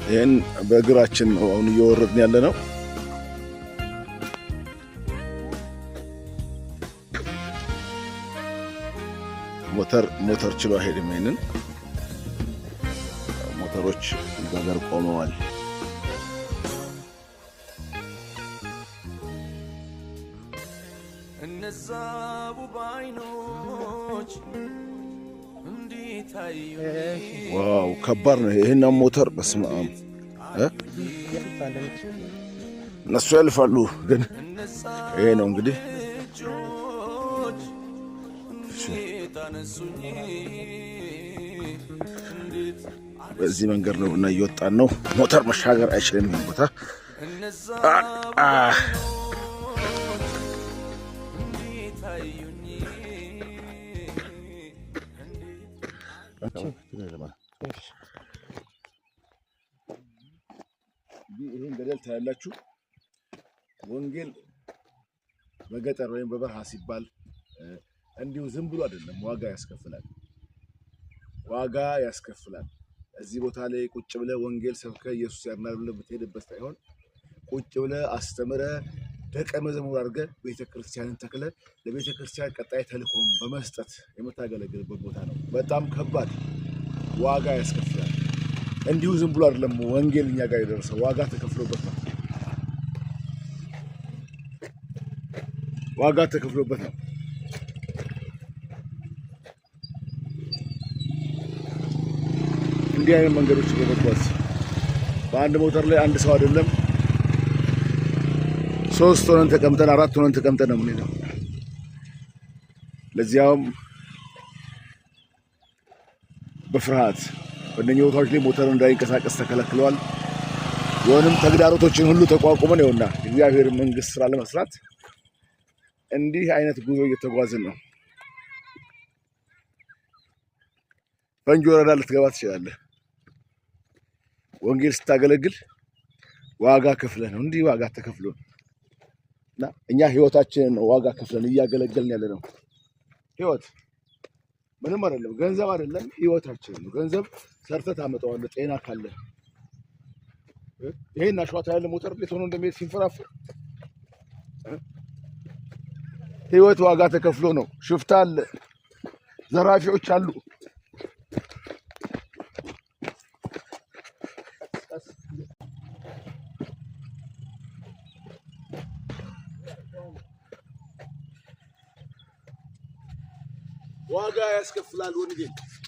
ይሄን በእግራችን ነው አሁን እየወረድን ያለ ነው። ሞተር ችሎ አይሄድም። ይሄንን ሞተሮች በገር ቆመዋል። እነዛ ባይኖች ዋው ከባድ ነው። ይሄን ሞተር በስመ አብ እነሱ ያልፋሉ፣ ግን ይሄ ነው እንግዲህ በዚህ መንገድ ነው እና እየወጣን ነው። ሞተር መሻገር አይችልም ይሄን ቦታ። ይሄን ገደል ታያላችሁ። ወንጌል በገጠር ወይም በበረሃ ሲባል እንዲሁ ዝም ብሎ አይደለም፣ ዋጋ ያስከፍላል። ዋጋ ያስከፍላል። እዚህ ቦታ ላይ ቁጭ ብለህ ወንጌል ሰብከህ ኢየሱስ ያድናል ብለህ ብትሄድበት ሳይሆን ቁጭ ብለህ አስተምረህ ደቀ መዝሙር አድርገህ ቤተክርስቲያንን ተክለህ ለቤተክርስቲያን ቀጣይ ተልእኮም በመስጠት የምታገለግልበት ቦታ ነው። በጣም ከባድ ዋጋ ያስከፍላል። እንዲሁ ዝም ብሎ አይደለም ወንጌል እኛ ጋር የደረሰው፣ ዋጋ ተከፍሎበት ነው። ዋጋ ተከፍሎበት ነው። እንዲህ አይነት መንገዶች በመጓዝ በአንድ ሞተር ላይ አንድ ሰው አይደለም 3 ሆነን ተቀምጠን 4 ሆነን ተቀምጠን ነው የምንሄደው። ለዚያውም በፍርሃት በእነኚህ ቦታዎች ላይ ሞተር እንዳይንቀሳቀስ ተከለክለዋል። የሆነም ተግዳሮቶችን ሁሉ ተቋቁመን ነውና እግዚአብሔር መንግስት ስራ ለመስራት እንዲህ አይነት ጉዞ እየተጓዝን ነው። ፈንጂ ወረዳ ልትገባ ትችላለህ። ወንጌል ስታገለግል ዋጋ ከፍለን ነው፣ እንዲህ ዋጋ ተከፍሎ እና እኛ ህይወታችንን ነው ዋጋ ከፍለን እያገለገልን ያለ ነው። ህይወት ምንም አይደለም፣ ገንዘብ አይደለም፣ ህይወታችን ነው። ገንዘብ ሰርተህ ታመጣዋለህ ጤና ካለ። ይሄን አሸዋታ ያለ ሞተር ቤት ሆኖ እንደሚሄድ ሲንፈራፈር ህይወት ዋጋ ተከፍሎ ነው። ሽፍታ አለ፣ ዘራፊዎች አሉ። ዋጋ ያስከፍላል ወንጌል።